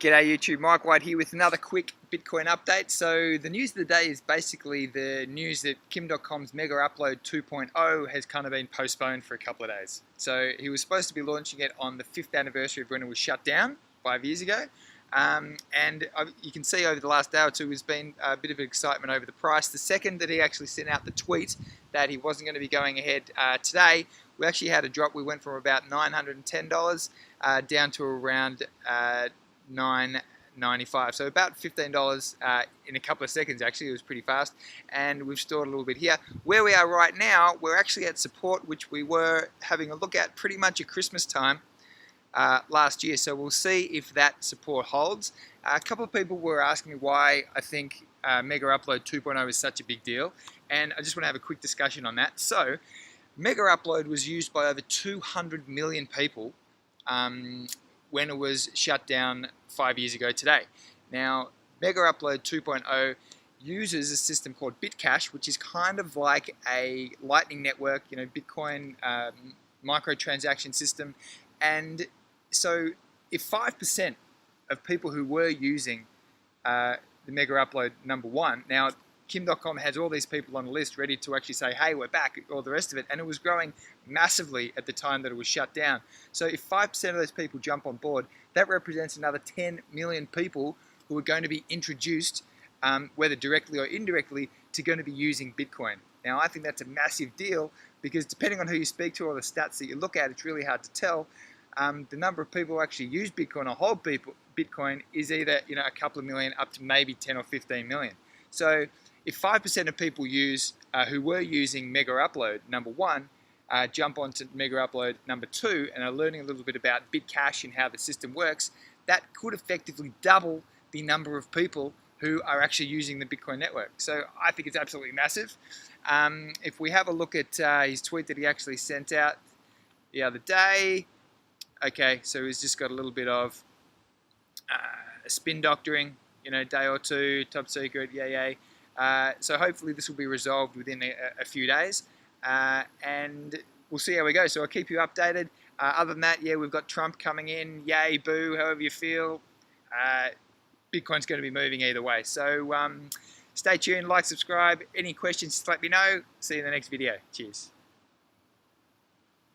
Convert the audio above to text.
G'day YouTube, Mike White here with another quick Bitcoin update. So the news of the day is basically the news that KimDotcom's MegaUpload 2.0 has kind of been postponed for a couple of days. So he was supposed to be launching it on the 5th anniversary of when it was shut down 5 years ago. And you can see over the last day or two there's been a bit of excitement over the price. The second that he actually sent out the tweet that he wasn't going to be going ahead today, we actually had a drop. We went from about $910 down to around $9.95, so about $15 in a couple of seconds. Actually, it was pretty fast, and we've stored a little bit here. Where we are right now, we're actually at support, which we were having a look at pretty much at Christmas time last year, so we'll see if that support holds. A couple of people were asking me why I think MegaUpload 2.0 is such a big deal, and I just want to have a quick discussion on that. So MegaUpload was used by over 200 million people when it was shut down 5 years ago today. Now, MegaUpload 2.0 uses a system called Bitcash, which is kind of like a Lightning Network, you know, Bitcoin microtransaction system. And so if 5% of people who were using the MegaUpload number one, now KimDotcom has all these people on the list ready to actually say, hey, we're back, all the rest of it, and it was growing massively at the time that it was shut down. So if 5% of those people jump on board, that represents another 10 million people who are going to be introduced, whether directly or indirectly, to going to be using Bitcoin. Now, I think that's a massive deal because depending on who you speak to or the stats that you look at, it's really hard to tell. The number of people who actually use Bitcoin or hold Bitcoin is either, you know, a couple of million up to maybe 10 or 15 million. So if 5% of people who were using MegaUpload number one jump onto MegaUpload number two and are learning a little bit about Bitcash and how the system works, that could effectively double the number of people who are actually using the Bitcoin network. So I think it's absolutely massive. If we have a look at his tweet that he actually sent out the other day, okay, so he's just got a little bit of spin doctoring, you know, day or two, top secret, yay. So hopefully this will be resolved within a few days, and we'll see how we go. So I'll keep you updated. Other than that, yeah, we've got Trump coming in, yay, boo, however you feel. Bitcoin's going to be moving either way. So stay tuned, like, subscribe. Any questions, just let me know. See you in the next video. Cheers.